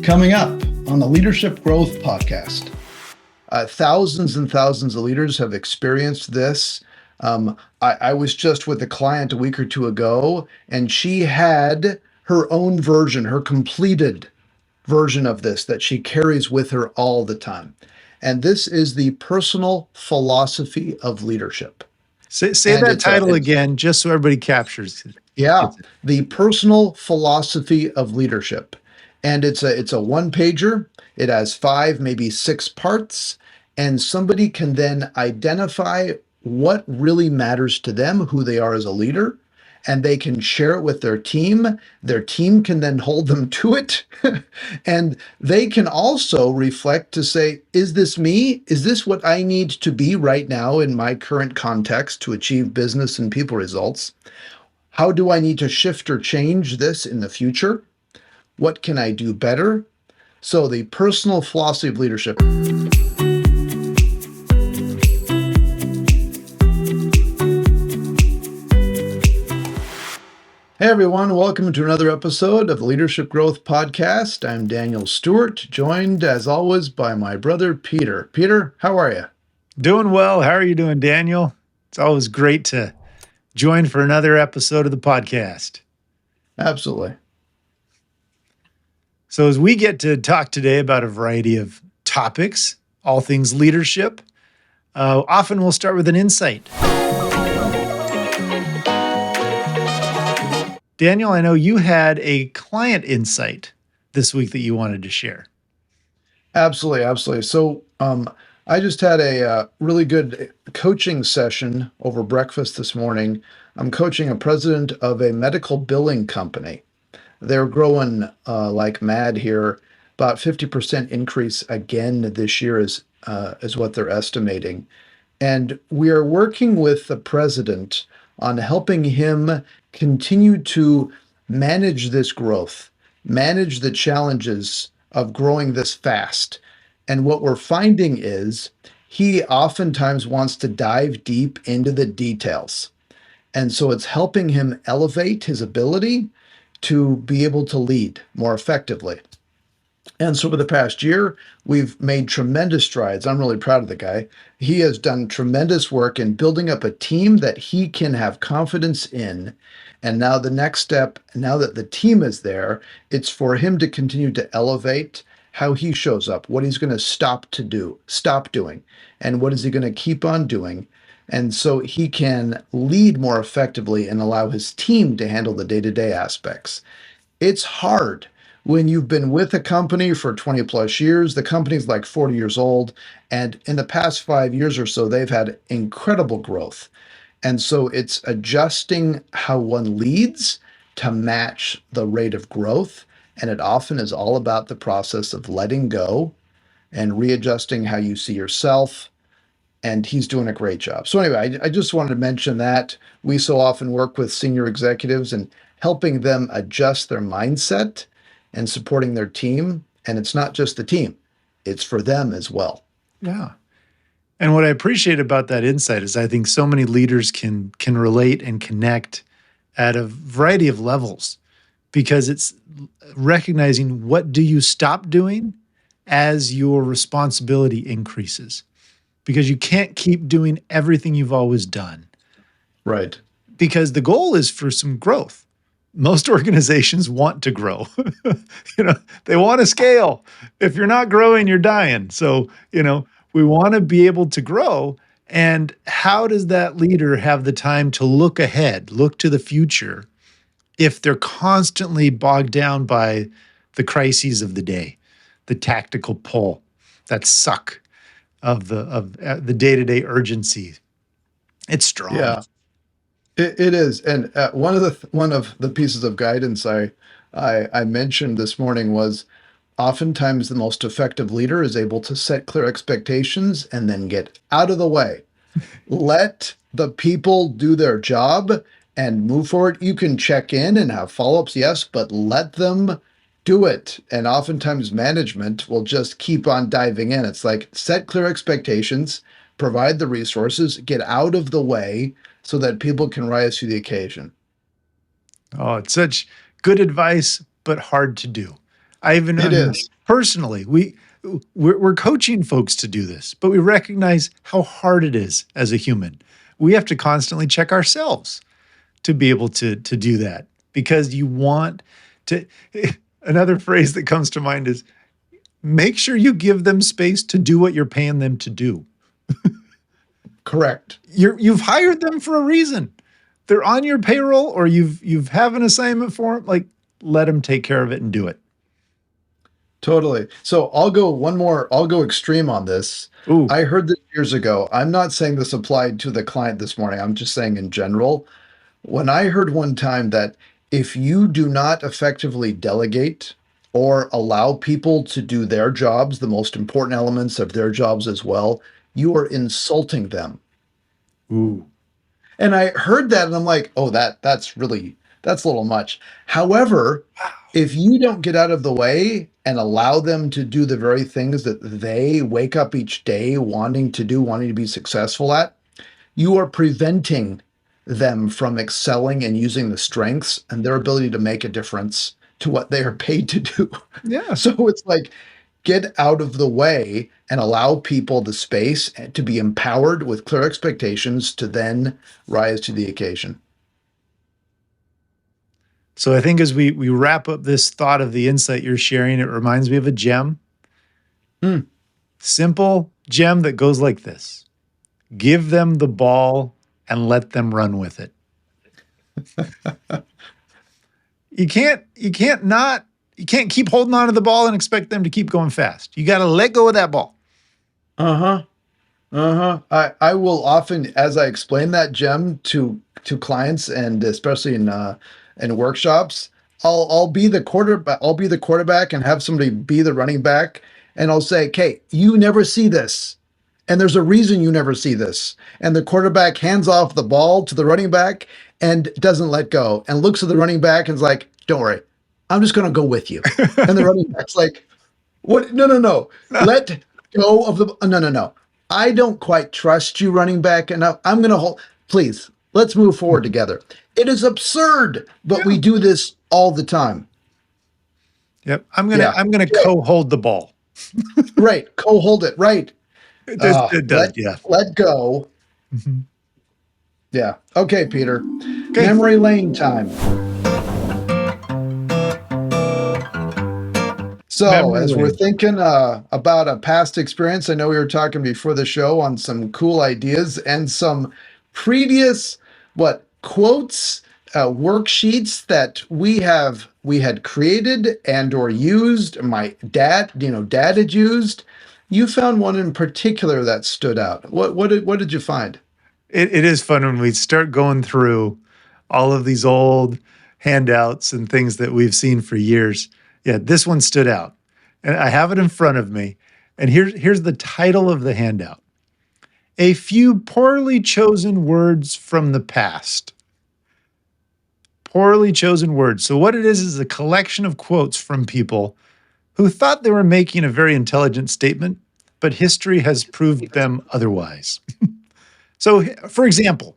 Coming up on the Leadership Growth Podcast. Thousands and thousands of leaders have experienced this. I was just with a client a week or two ago, and she had her own version, her completed version of this that she carries with her all the time. And this is the personal philosophy of leadership. Say And that title again, just so everybody captures it. Yeah, the personal philosophy of leadership. And it's a one pager. It has 5, maybe 6 parts, and somebody can then identify what really matters to them, who they are as a leader, and they can share it with their team. Their team can then hold them to it. And they can also reflect to say, is this me? Is this what I need to be right now in my current context to achieve business and people results? How do I need to shift or change this in the future? What can I do better? So the personal philosophy of leadership. Hey everyone, welcome to another episode of the Leadership Growth Podcast. I'm Daniel Stewart, joined as always by my brother Peter. Peter, how are you? Doing well. How are you doing, Daniel? It's always great to join for another episode of the podcast. Absolutely. So as we get to talk today about a variety of topics, all things leadership, often we'll start with an insight. Daniel, I know you had a client insight this week that you wanted to share. Absolutely. So I just had a really good coaching session over breakfast this morning. I'm coaching a president of a medical billing company. They're growing like mad here. About 50% increase again this year is what they're estimating. And we are working with the president on helping him continue to manage this growth, manage the challenges of growing this fast. And what we're finding is he oftentimes wants to dive deep into the details. And so it's helping him elevate his ability to be able to lead more effectively. And so over the past year, we've made tremendous strides. I'm really proud of the guy. He has done tremendous work in building up a team that he can have confidence in. And now the next step, now that the team is there, it's for him to continue to elevate how he shows up, what he's going to stop doing, and what is he going to keep on doing. And so he can lead more effectively and allow his team to handle the day-to-day aspects. It's hard when you've been with a company for 20 plus years. The company's like 40 years old. And in the past 5 years or so, they've had incredible growth. And so it's adjusting how one leads to match the rate of growth. And it often is all about the process of letting go and readjusting how you see yourself. And he's doing a great job. So anyway, I just wanted to mention that we so often work with senior executives and helping them adjust their mindset and supporting their team. And it's not just the team, it's for them as well. Yeah. And what I appreciate about that insight is I think so many leaders can relate and connect at a variety of levels, because it's recognizing what do you stop doing as your responsibility increases. Because you can't keep doing everything you've always done. Right. Because the goal is for some growth. Most organizations want to grow. They want to scale. If you're not growing, you're dying. So, we want to be able to grow. And how does that leader have the time to look ahead, look to the future, if they're constantly bogged down by the crises of the day, the tactical pull, that suck of the day-to-day urgency? It's strong. Yeah, it is. And one of the pieces of guidance I mentioned this morning was oftentimes the most effective leader is able to set clear expectations and then get out of the way. Let the people do their job and move forward. You can check in and have follow-ups, yes, but let them do it. And oftentimes management will just keep on diving in. It's like set clear expectations, provide the resources, get out of the way so that people can rise to the occasion. Oh, it's such good advice, but hard to do. It I mean, is. personally, we're coaching folks to do this, but we recognize how hard it is as a human. We have to constantly check ourselves to be able to do that because you want to. Another phrase that comes to mind is make sure you give them space to do what you're paying them to do. Correct. You've hired them for a reason. They're on your payroll or you've have an assignment for them. Like let them take care of it and do it. Totally. So I'll go extreme on this. Ooh, I heard this years ago. I'm not saying this applied to the client this morning. I'm just saying in general. When I heard one time that if you do not effectively delegate or allow people to do their jobs, the most important elements of their jobs as well, you are insulting them. ooh, And I heard that and I'm like, oh, that's a little much. However, if you don't get out of the way and allow them to do the very things that they wake up each day wanting to do, wanting to be successful at, you are preventing them from excelling and using the strengths and their ability to make a difference to what they are paid to do. yeah. So it's like get out of the way and allow people the space to be empowered with clear expectations to then rise to the occasion. So I think as we wrap up this thought of the insight you're sharing, it reminds me of a gem. Hmm. Simple gem that goes like this. Give them the ball and let them run with it. You can't keep holding on to the ball and expect them to keep going fast. You got to let go of that ball. Uh-huh. Uh-huh. I will often, as I explain that gem to clients and especially in workshops, I'll be the quarterback. I'll be the quarterback and have somebody be the running back, and I'll say, "Okay, you never see this, and there's a reason you never see this." And the quarterback hands off the ball to the running back and doesn't let go, and looks at the running back and is like, "Don't worry, I'm just going to go with you." And the running back's like, what? No, no, no. Let go of the. No, no, no. I don't quite trust you running back enough. I'm going to hold. Please, let's move forward together. It is absurd, but we Yeah. do this all the time. Yep. Yeah. I'm gonna Okay. co-hold the ball. Right. Co-hold it. Right. It does, Let yeah. let go. Mhm. Yeah. Okay, Peter. Okay. Memory lane time. So, Memory as we're lane. thinking about a past experience, I know we were talking before the show on some cool ideas and some previous what quotes, worksheets that we had created and or used. My dad, dad had used. You found one in particular that stood out. What did you find? It is fun when we start going through all of these old handouts and things that we've seen for years. Yeah, this one stood out. And I have it in front of me. And here's the title of the handout. A few poorly chosen words from the past. Poorly chosen words. So what it is a collection of quotes from people who thought they were making a very intelligent statement, but history has proved them otherwise. So for example,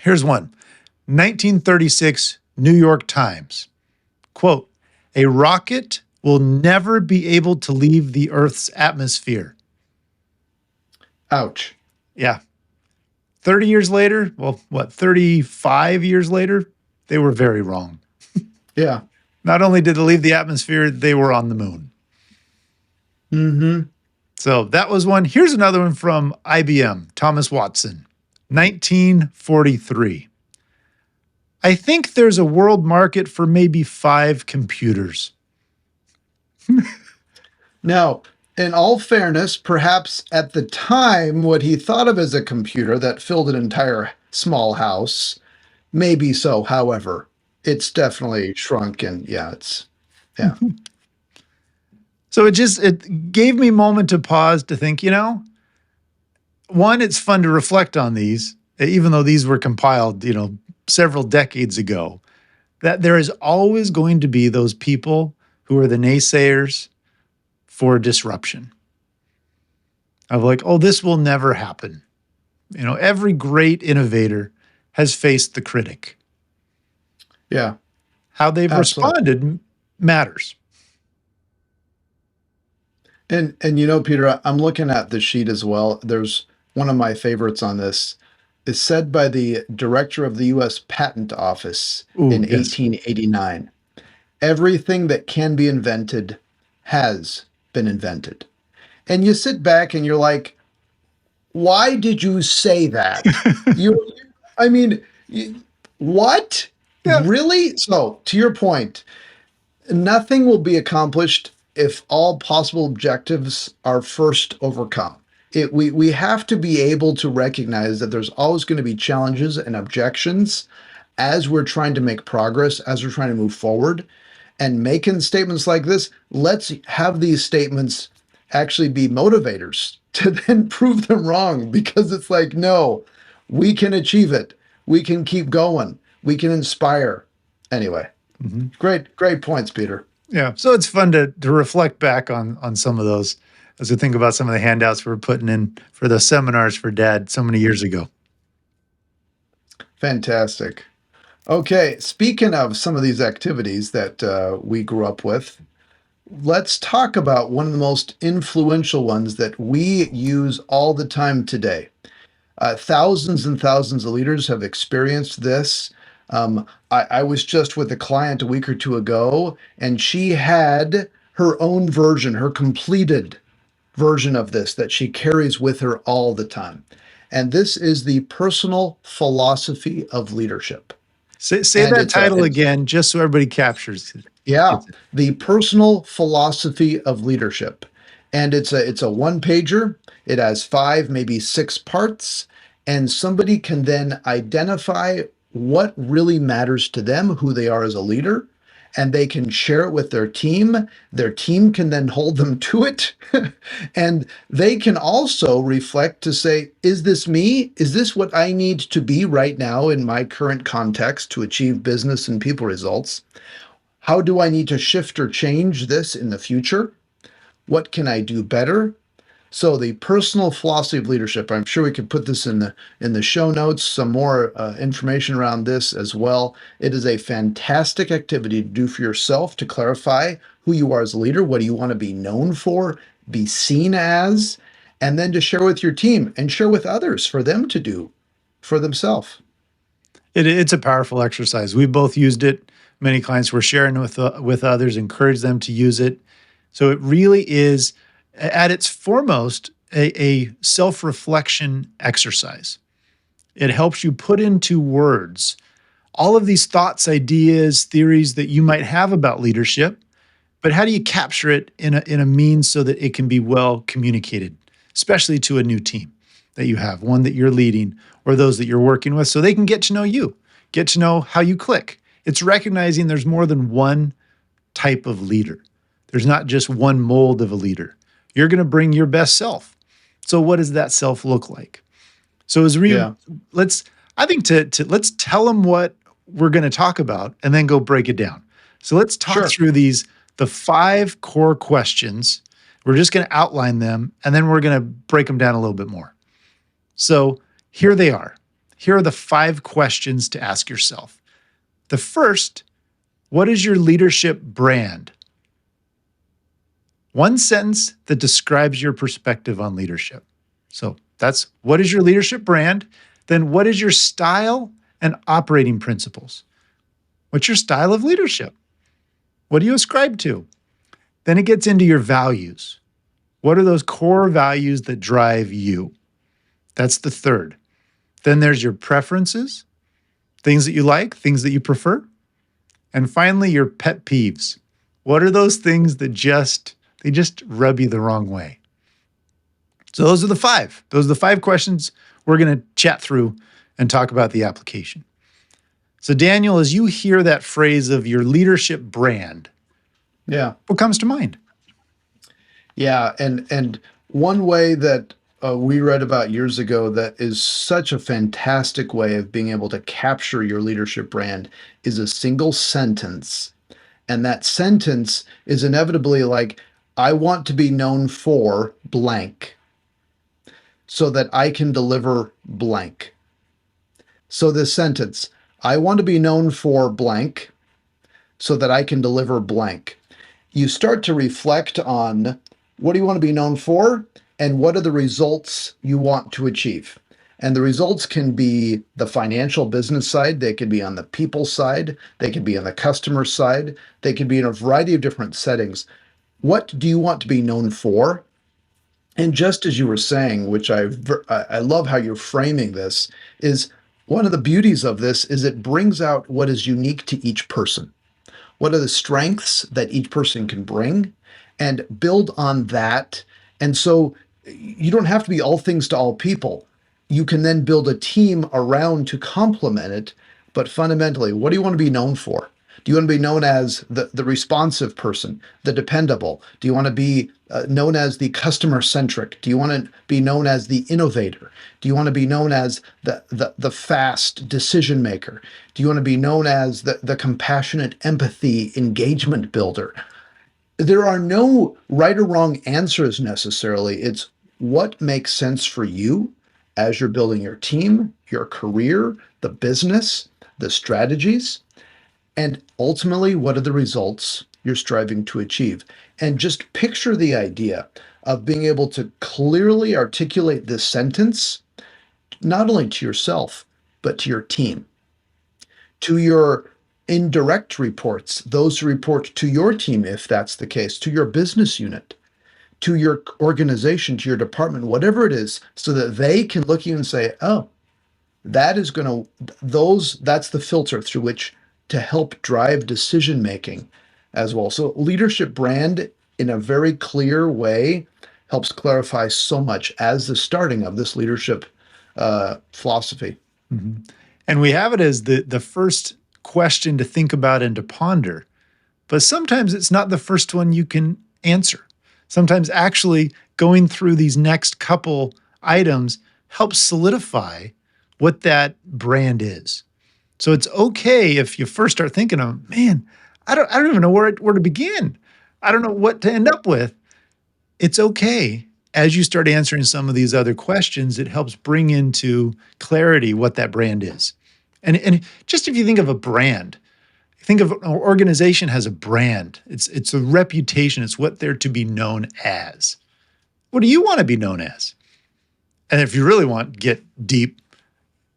here's one. 1936 New York Times. Quote, a rocket will never be able to leave the Earth's atmosphere. Ouch. Yeah. 30 years later, well, what, 35 years later, they were very wrong. Yeah. Not only did they leave the atmosphere, they were on the moon. Mm-hmm. So that was one. Here's another one from IBM, Thomas Watson, 1943. I think there's a world market for maybe 5 computers. Now, in all fairness, perhaps at the time, what he thought of as a computer that filled an entire small house may be so. However, it's definitely shrunk and yeah, yeah. So it gave me a moment to pause to think, one, it's fun to reflect on these, even though these were compiled, several decades ago, that there is always going to be those people who are the naysayers for disruption. Of like, oh, this will never happen. Every great innovator has faced the critic. Yeah, How they've absolutely. responded matters. And Peter, I'm looking at the sheet as well. There's one of my favorites on this. Is said by the director of the US Patent Office Ooh, in yes. 1889. Everything that can be invented has been invented. And you sit back and you're like, why did you say that? You, I mean, what? Yeah. Really? So, to your point, nothing will be accomplished if all possible objectives are first overcome. We have to be able to recognize that there's always going to be challenges and objections as we're trying to make progress, as we're trying to move forward. And making statements like this, let's have these statements actually be motivators to then prove them wrong, because it's like, no, we can achieve it. We can keep going. We can inspire. Anyway, Mhm. great points, Peter. Yeah. So it's fun to reflect back on some of those as we think about some of the handouts we were putting in for the seminars for dad so many years ago. Fantastic. Okay, speaking of some of these activities that we grew up with, let's talk about one of the most influential ones that we use all the time today. Thousands and thousands of leaders have experienced this. I was just with a client a week or two ago, and she had her own version, her completed version of this that she carries with her all the time. And this is the personal philosophy of leadership. Say And that title again, just so everybody captures it. yeah, Gets it. the personal philosophy of leadership. And it's a one pager. It has five, maybe six parts, and somebody can then identify what really matters to them, who they are as a leader, and they can share it with their team. Their team can then hold them to it. And they can also reflect to say, is this me? Is this what I need to be right now in my current context to achieve business and people results? How do I need to shift or change this in the future? What can I do better? So the personal philosophy of leadership. I'm sure we could put this in the show notes. Some more information around this as well. It is a fantastic activity to do for yourself to clarify who you are as a leader. What do you want to be known for? Be seen as, and then to share with your team and share with others for them to do for themselves. It's a powerful exercise. We've both used it. Many clients were sharing with others, encourage them to use it. So it really is, at its foremost, a self reflection exercise. It helps you put into words all of these thoughts, ideas, theories that you might have about leadership, but how do you capture it in a means so that it can be well communicated, especially to a new team that you have, one that you're leading or those that you're working with, so they can get to know you, get to know how you click. It's recognizing there's more than one type of leader. There's not just one mold of a leader. You're going to bring your best self. So what does that self look like? So as we Yeah, let's I think to let's tell them what we're going to talk about and then go break it down. So let's talk sure. through the five core questions. We're just going to outline them and then we're going to break them down a little bit more. So here they are. Here are the five questions to ask yourself. The first, what is your leadership brand? One sentence that describes your perspective on leadership. So that's what is your leadership brand? Then what is your style and operating principles? What's your style of leadership? What do you ascribe to? Then it gets into your values. What are those core values that drive you? That's the third. Then there's your preferences, things that you like, things that you prefer. And finally, your pet peeves. What are those things that just rub you the wrong way? So those are the five. Those are the five questions we're going to chat through and talk about the application. So Daniel, as you hear that phrase of your leadership brand, Yeah. what comes to mind? Yeah, and one way that we read about years ago that is such a fantastic way of being able to capture your leadership brand is a single sentence. And that sentence is inevitably like, I want to be known for blank so that I can deliver blank. So this sentence, I want to be known for blank so that I can deliver blank. You start to reflect on what do you want to be known for? And what are the results you want to achieve? And the results can be the financial business side, they could be on the people side, they could be on the customer side, they could be in a variety of different settings. What do you want to be known for? And just as you were saying, which I love how you're framing this, is one of the beauties of this is it brings out what is unique to each person. What are the strengths that each person can bring and build on that? And so you don't have to be all things to all people. You can then build a team around to complement it. But fundamentally, what do you want to be known for? Do you want to be known as the responsive person, the dependable? Do you want to be known as the customer centric? Do you want to be known as the innovator? Do you want to be known as the fast decision maker? Do you want to be known as the compassionate empathy engagement builder? There are no right or wrong answers necessarily. It's what makes sense for you as you're building your team, your career, the business, the strategies, and ultimately, what are the results you're striving to achieve? And just picture the idea of being able to clearly articulate this sentence, not only to yourself, but to your team, to your indirect reports, those who report to your team, if that's the case, to your business unit, to your organization, to your department, whatever it is, so that they can look at you and say, oh, that is going to, that's the filter through which to help drive decision making as well. So leadership brand in a very clear way helps clarify so much as the starting of this leadership philosophy. Mhm. And we have it as the first question to think about and to ponder. But sometimes it's not the first one you can answer. Sometimes actually going through these next couple items helps solidify what that brand is. So it's okay if you first start thinking of, man, I don't even know where to begin. I don't know what to end up with. It's okay. As you start answering some of these other questions, it helps bring into clarity what that brand is. And just if you think of a brand, think of an organization has a brand. It's a reputation. It's what they're to be known as. What do you want to be known as? And if you really want to get deep,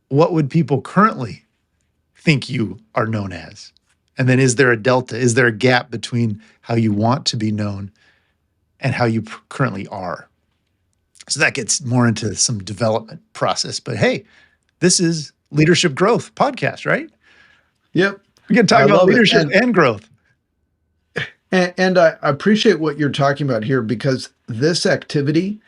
what would people currently think you are known as? And then is there a delta? Is there a gap between how you want to be known and how you currently are? So that gets more into some development process. But hey, this is Leadership Growth Podcast, right? Yep. We can talk I about love it. leadership and growth. And I appreciate what you're talking about here because this activity,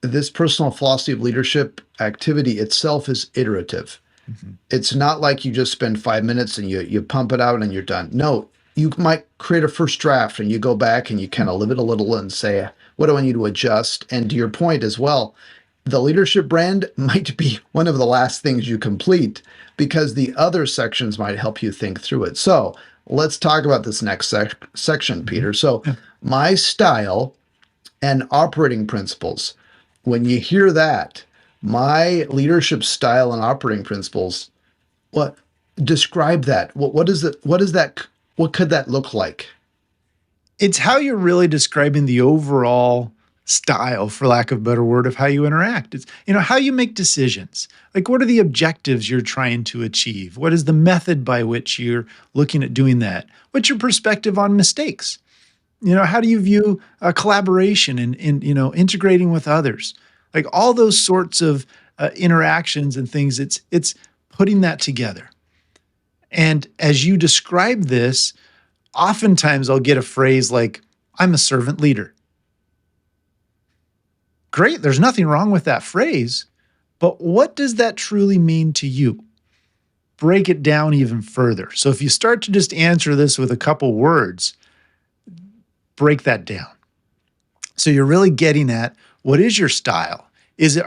this personal philosophy of leadership activity itself is iterative. Mm-hmm. It's not like you just spend 5 minutes and you pump it out and you're done. No, you might create a first draft and you go back and you kind of live it a little and say, what do I need to adjust? And to your point as well, the leadership brand might be one of the last things you complete because the other sections might help you think through it. So let's talk about this next section, Peter. So, Yeah. my style and operating principles. When you hear that, my leadership style and operating principles, what describe that? What is it? What is that? What could that look like? It's how you're really describing the overall style, for lack of a better word, of how you interact. It's, how you make decisions. Like, what are the objectives you're trying to achieve? What is the method by which you're looking at doing that? What's your perspective on mistakes? How do you view collaboration and integrating with others? Like all those sorts of interactions and things. It's putting that together. And as you describe this, oftentimes I'll get a phrase like, "I'm a servant leader." Great, there's nothing wrong with that phrase, but what does that truly mean to you? Break it down even further. So if you start to just answer this with a couple words, break that down. So you're really getting at, what is your style?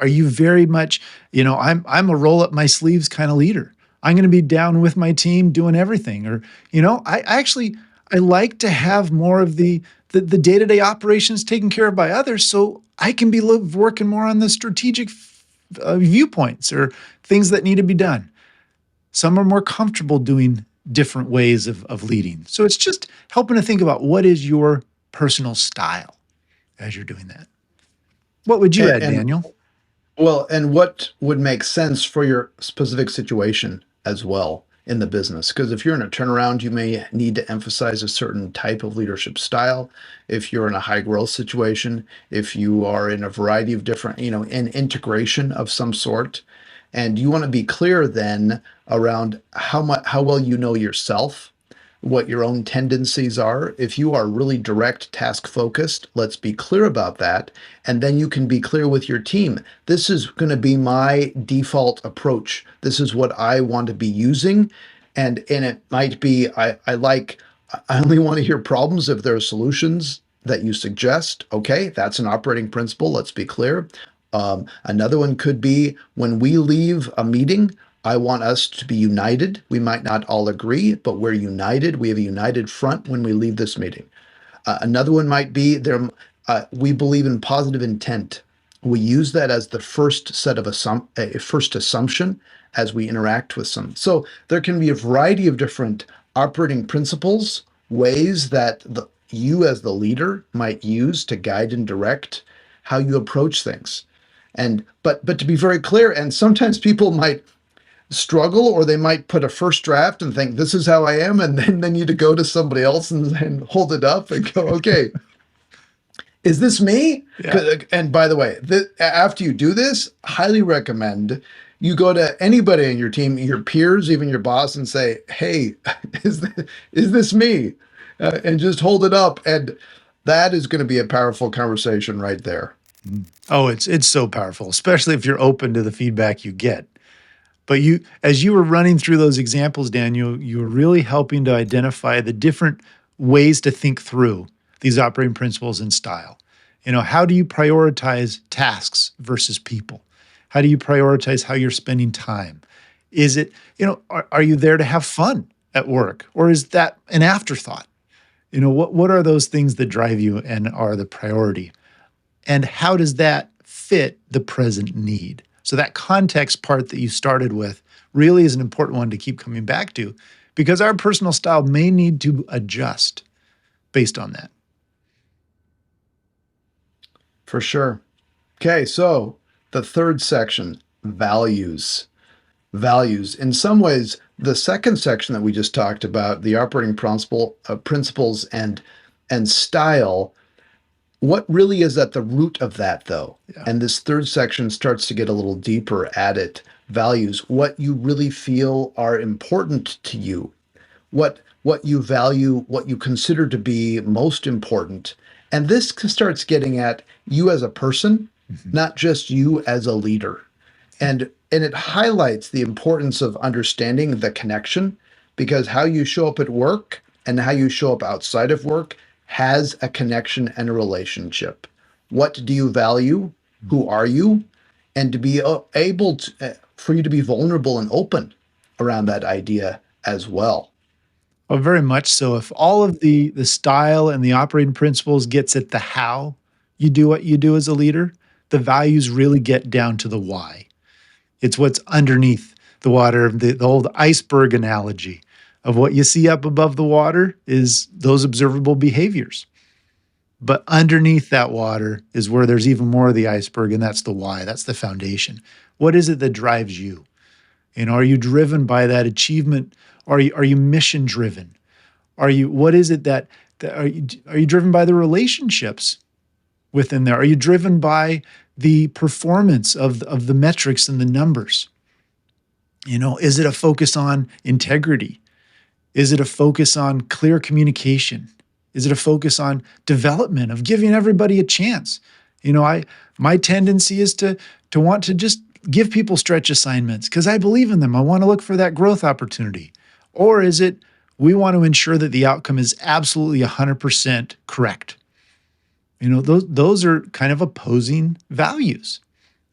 Are you very much, I'm a roll up my sleeves kind of leader. I'm going to be down with my team doing everything. Or, I like to have more of the day-to-day operations taken care of by others so I can be working more on the strategic viewpoints or things that need to be done. Some are more comfortable doing different ways of leading. So it's just helping to think about what is your personal style. as you're doing that. What would you And, add, and Daniel? well, and what would make sense for your specific situation as well in the business? Because if you're in a turnaround, you may need to emphasize a certain type of leadership style. If you're in a high growth situation, if you are in a variety of different, in integration of some sort, and you want to be clear then around how well you know yourself, what your own tendencies are. If you are really direct, task focused, let's be clear about that. And then you can be clear with your team. This is going to be my default approach. This is what I want to be using. And it might be I only want to hear problems if there are solutions that you suggest. Okay, that's an operating principle. Let's be clear. Another one could be when we leave a meeting, I want us to be united. We might not all agree, but we're united. We have a united front when we leave this meeting. Another one might be there. We believe in positive intent. We use that as the first set of a first assumption as we interact with some. So there can be a variety of different operating principles, ways that you as the leader might use to guide and direct how you approach things. And but to be very clear, and sometimes people might struggle or they might put a first draft and think this is how I am, and then they need to go to somebody else and hold it up and go, okay, is this me? Yeah. And by the way, after you do this, highly recommend you go to anybody in your team, your peers, even your boss, and say, hey, is this me? And just hold it up. And that is going to be a powerful conversation right there. Oh, it's so powerful, especially if you're open to the feedback you get. But as you were running through those examples, Daniel, you were really helping to identify the different ways to think through these operating principles and style. How do you prioritize tasks versus people? How do you prioritize how you're spending time? Is it, are you there to have fun at work, or is that an afterthought? What are those things that drive you and are the priority? And how does that fit the present need? So that context part that you started with really is an important one to keep coming back to, because our personal style may need to adjust based on that. For sure. Okay, so the third section, values. Values. In some ways, the second section that we just talked about, the operating principles and style, what really is at the root of that, though? Yeah. And this third section starts to get a little deeper at it. Values, what you really feel are important to you, what you value, what you consider to be most important. And this starts getting at you as a person, not just you as a leader. And it highlights the importance of understanding the connection, because how you show up at work and how you show up outside of work has a connection and a relationship. What do you value? Who are you? And to be able to, for you to be vulnerable and open around that idea as well. Well, very much so. If all of the style and the operating principles gets at the how you do what you do as a leader, the values really get down to the why. It's what's underneath the water, the old iceberg analogy of what you see up above the water is those observable behaviors. But underneath that water is where there's even more of the iceberg, and that's the why, that's the foundation. What is it that drives you? Are you driven by that achievement? Are you mission driven? What is it that are you driven by the relationships within there? Are you driven by the performance of the metrics and the numbers? Is it a focus on integrity? Is it a focus on clear communication? Is it a focus on development, of giving everybody a chance? My tendency is to want to just give people stretch assignments because I believe in them. I want to look for that growth opportunity. Or is it we want to ensure that the outcome is absolutely 100% correct? Those are kind of opposing values.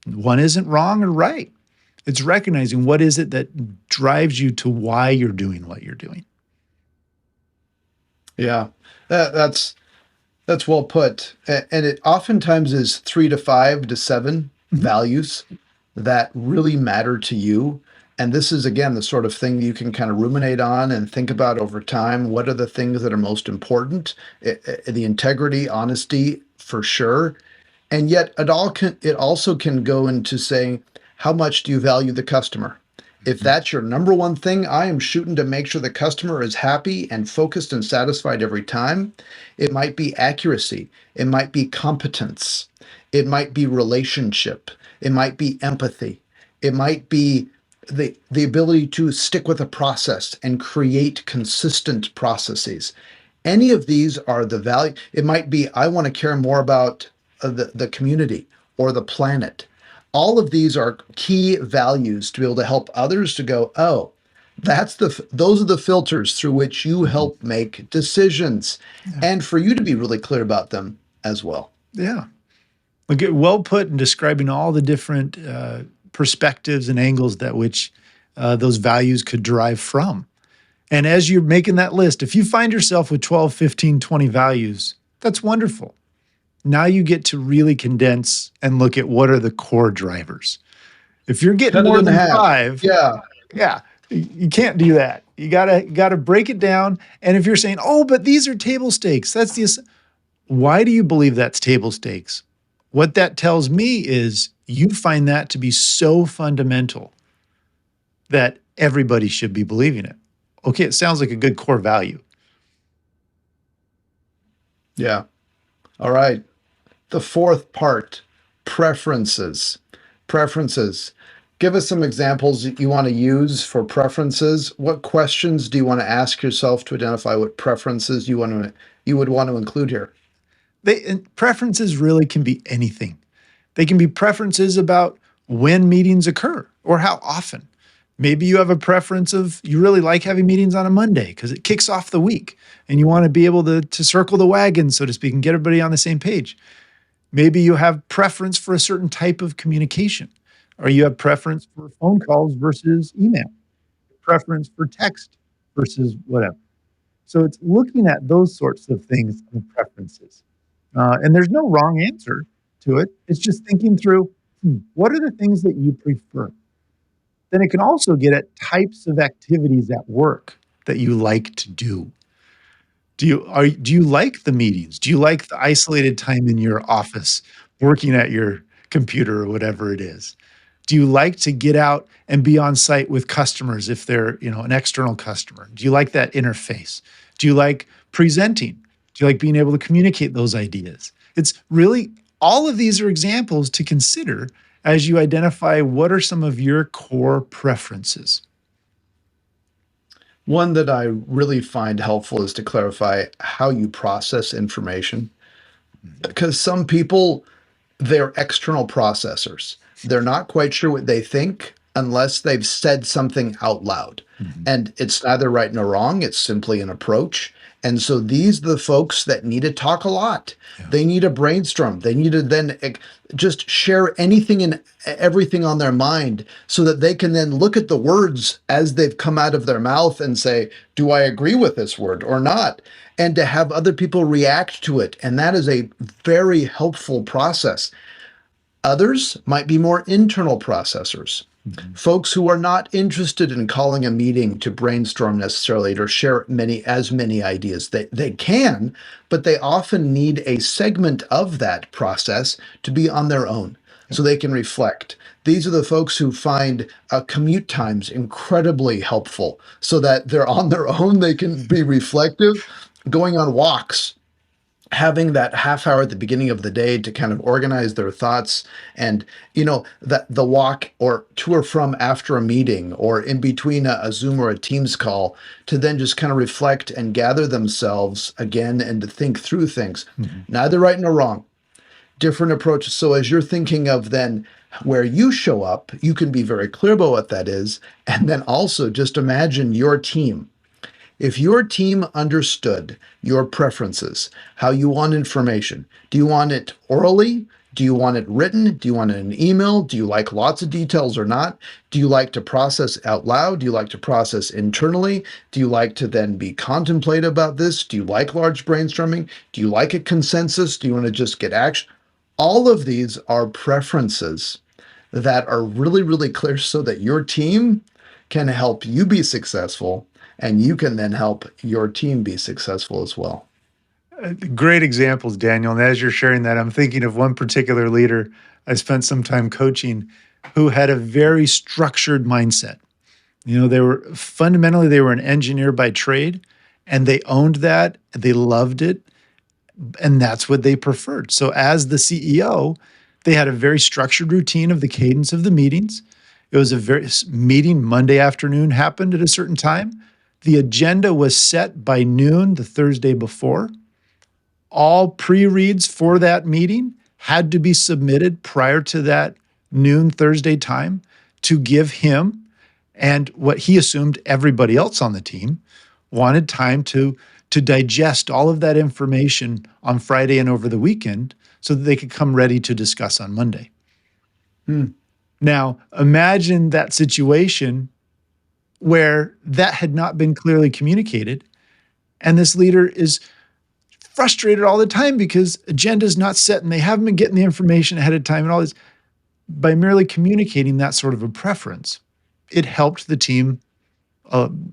One isn't wrong or right. It's recognizing what is it that drives you to why you're doing what you're doing. Yeah, that's well put. And it oftentimes is 3 to 5 to 7 values that really matter to you. And this is, again, the sort of thing you can kind of ruminate on and think about over time. What are the things that are most important? The integrity, honesty, for sure. And yet it also can go into saying, how much do you value the customer? If Mhm. that's your number one thing, I am shooting to make sure the customer is happy and focused and satisfied every time. It might be accuracy, it might be competence, it might be relationship, it might be empathy, it might be the ability to stick with a process and create consistent processes. Any of these are the value. It might be, I want to care more about the community or the planet. All of these are key values to be able to help others to go, oh, those are the filters through which you Mhm. help make decisions, Yeah. and for you to be really clear about them as well. Yeah. Like, well put in describing all the different perspectives and angles that which those values could derive from. And as you're making that list, if you find yourself with 12, 15, 20 values, that's wonderful. Now you get to really condense and look at what are the core drivers. If you're getting Cut it more in than half. five, Yeah. yeah, you can't do that. You gotta break it down. And if you're saying, oh, but these are table stakes, that's the why do you believe that's table stakes? What that tells me is you find that to be so fundamental that everybody should be believing it. Okay, it sounds like a good core value. Yeah. All right. The fourth part, preferences. Preferences. Give us some examples that you want to use for preferences. What questions do you want to ask yourself to identify what preferences you would want to include here? And preferences really can be anything. They can be preferences about when meetings occur or how often. Maybe you have a preference of you really like having meetings on a Monday because it kicks off the week and you want to be able to circle the wagon, so to speak, and get everybody on the same page. Maybe you have preference for a certain type of communication, or you have preference for phone calls versus email, preference for text versus whatever. So it's looking at those sorts of things and preferences. And there's no wrong answer to it. It's just thinking through what are the things that you prefer? Then it can also get at types of activities at work that you like to do. Do you like the meetings? Do you like the isolated time in your office working at your computer or whatever it is? Do you like to get out and be on site with customers if they're, an external customer? Do you like that interface? Do you like presenting? Do you like being able to communicate those ideas? It's really all of these are examples to consider as you identify what are some of your core preferences. One that I really find helpful is to clarify how you process information. Mhm, Because some people, they're external processors. They're not quite sure what they think unless they've said something out loud. mhm, And it's neither right nor wrong, it's simply an approach. And so these are the folks that need to talk a lot. yeah, They need to brainstorm. They need to then just share anything and everything on their mind so that they can then look at the words as they've come out of their mouth and say, do I agree with this word or not? And to have other people react to it. And that is a very helpful process. Others might be more internal processors, mhm, folks who are not interested in calling a meeting to brainstorm necessarily or share many ideas. They can, but they often need a segment of that process to be on their own yeah, so they can reflect. These are the folks who find commute times incredibly helpful so that they're on their own, they can be reflective, going on walks, having that half hour at the beginning of the day to kind of organize their thoughts, and that the walk or to or from after a meeting or in between a Zoom or a Teams call, to then just kind of reflect and gather themselves again and to think through things. mhm, Neither right nor wrong, different approaches. So as you're thinking of then where you show up, you can be very clear about what that is, and then also just imagine your team. If your team understood your preferences, how you want information, do you want it orally? Do you want it written? Do you want it in an email? Do you like lots of details or not? Do you like to process out loud? Do you like to process internally? Do you like to then be contemplative about this? Do you like large brainstorming? Do you like a consensus? Do you want to just get action? All of these are preferences that are really, really clear so that your team can help you be successful and you can then help your team be successful as well. Great examples, Daniel. And as you're sharing that, I'm thinking of one particular leader I spent some time coaching who had a very structured mindset. They were fundamentally they were an engineer by trade, and they owned that, they loved it, and that's what they preferred. So as the CEO, they had a very structured routine of the cadence of the meetings. It was a very meeting Monday afternoon happened at a certain time. The agenda was set by noon the Thursday before. All pre-reads for that meeting had to be submitted prior to that noon Thursday time to give him and what he assumed everybody else on the team wanted time to digest all of that information on Friday and over the weekend so that they could come ready to discuss on Monday. Hmm. Now, imagine that situation where that had not been clearly communicated, and this leader is frustrated all the time because agenda's not set and they haven't been getting the information ahead of time and all this. By merely communicating that sort of a preference, it helped the team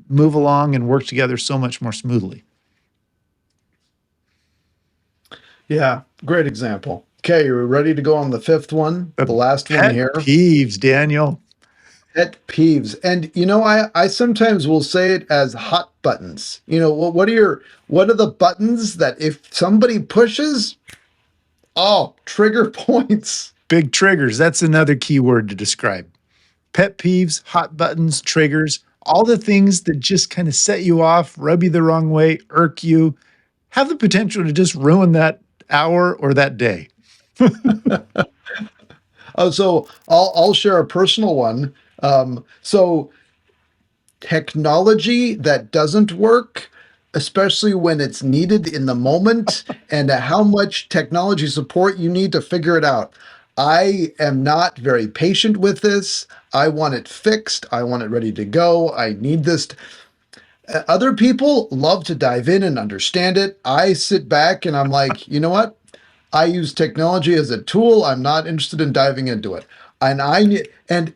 move along and work together so much more smoothly. Yeah, great example. Okay, you're ready to go on the fifth one, Uh, the last one Pet here. peeves, Daniel. Pet peeves. And I sometimes will say it as hot buttons. What are the buttons that if somebody pushes, oh, trigger points. Big triggers. That's another key word to describe. Pet peeves, hot buttons, triggers, all the things that just kind of set you off, rub you the wrong way, irk you, have the potential to just ruin that hour or that day. Oh, so I'll share a personal one. So technology that doesn't work, especially when it's needed in the moment, and how much technology support you need to figure it out. I am not very patient with this. I want it fixed. I want it ready to go. I need this. Other people love to dive in and understand it. I sit back and I'm like, you know what? I use technology as a tool. I'm not interested in diving into it. And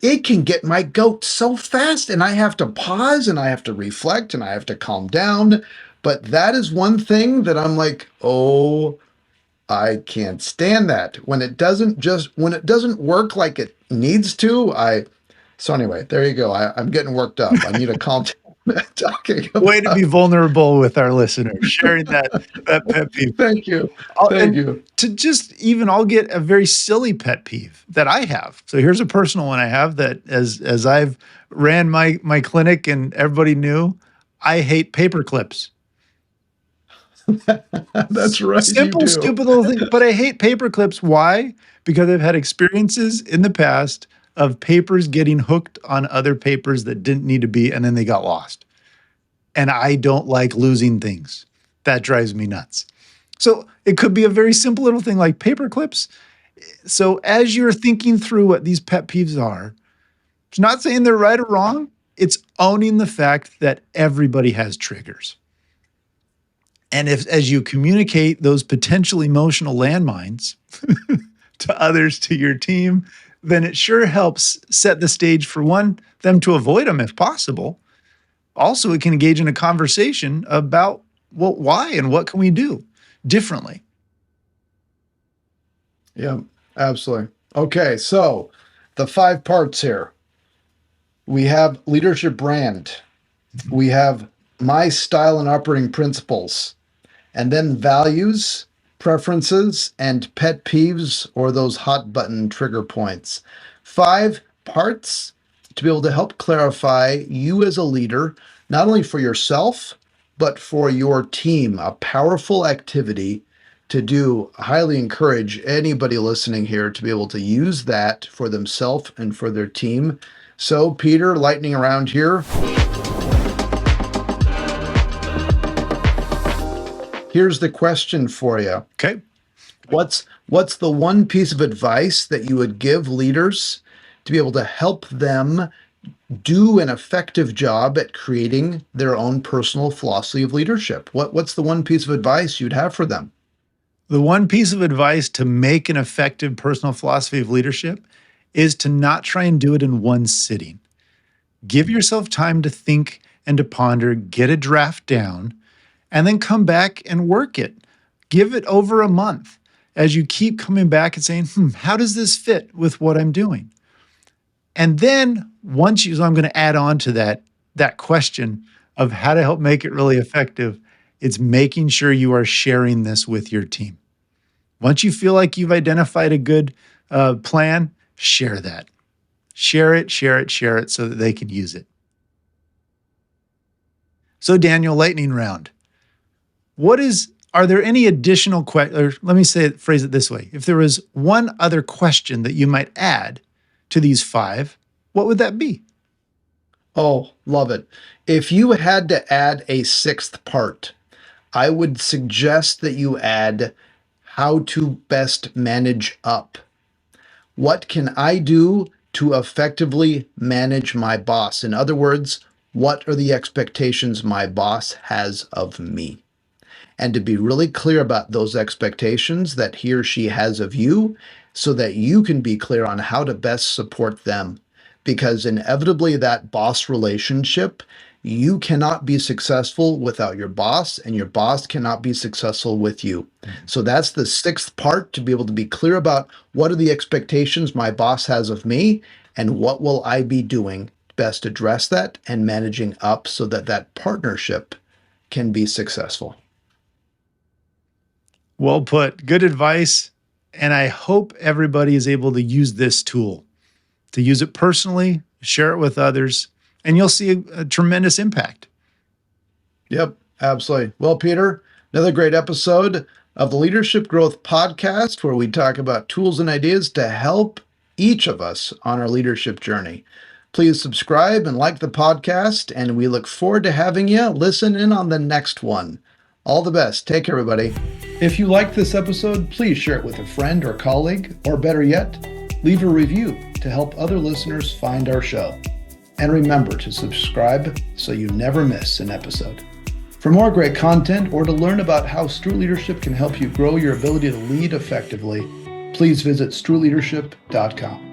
it can get my goat so fast, and I have to pause and I have to reflect and I have to calm down. But that is one thing that I'm like, oh, I can't stand that. When it doesn't work like it needs to, so anyway, there you go. I'm getting worked up. I need to calm down talking Way to be about. vulnerable with our listeners, sharing that pet peeve. Thank you. Thank And you. to just even, I'll get a very silly pet peeve that I have. So here's a personal one I have that as I've ran my clinic and everybody knew, I hate paper clips. That's right, you Simple, do. stupid little thing, but I hate paper clips. Why? Because I've had experiences in the past of papers getting hooked on other papers that didn't need to be, and then they got lost. And I don't like losing things. That drives me nuts. So it could be a very simple little thing like paper clips. So as you're thinking through what these pet peeves are, it's not saying they're right or wrong. It's owning the fact that everybody has triggers. And if as you communicate those potential emotional landmines to others, to your team, then it sure helps set the stage for one, them to avoid them if possible. Also, it can engage in a conversation about, well, why and what can we do differently? Yeah, absolutely. Okay, so the five parts here. We have leadership brand. We have my style and operating principles, and then values, preferences, and pet peeves or those hot button trigger points. Five parts to be able to help clarify you as a leader, not only for yourself, but for your team. A powerful activity to do. I highly encourage anybody listening here to be able to use that for themselves and for their team. So, Peter, lightning around here. Here's the question for you. Okay. What's the one piece of advice that you would give leaders to be able to help them do an effective job at creating their own personal philosophy of leadership? What's the one piece of advice you'd have for them? The one piece of advice to make an effective personal philosophy of leadership is to not try and do it in one sitting. Give yourself time to think and to ponder, get a draft down, and then come back and work it. Give it over a month as you keep coming back and saying, how does this fit with what I'm doing? And then so I'm going to add on to that question of how to help make it really effective. It's making sure you are sharing this with your team. Once you feel like you've identified a good plan, share that. Share it so that they can use it. So Daniel, lightning round. Are there any additional questions, or let me phrase it this way. If there was one other question that you might add to these 5, what would that be? Oh, love it. If you had to add a 6th part, I would suggest that you add how to best manage up. What can I do to effectively manage my boss? In other words, what are the expectations my boss has of me? And to be really clear about those expectations that he or she has of you so that you can be clear on how to best support them. Because inevitably, that boss relationship, you cannot be successful without your boss, and your boss cannot be successful with you. So that's the 6th part, to be able to be clear about what are the expectations my boss has of me, and what will I be doing to best address that and managing up so that that partnership can be successful. Well put. Good advice. And I hope everybody is able to use this tool, to use it personally, share it with others, and you'll see a tremendous impact. Yep, absolutely. Well, Peter, another great episode of the Leadership Growth Podcast, where we talk about tools and ideas to help each of us on our leadership journey. Please subscribe and like the podcast, and we look forward to having you listen in on the next one. All the best. Take care, everybody. If you liked this episode, please share it with a friend or colleague, or better yet, leave a review to help other listeners find our show. And remember to subscribe so you never miss an episode. For more great content or to learn about how Stewart Leadership can help you grow your ability to lead effectively, please visit stewardleadership.com.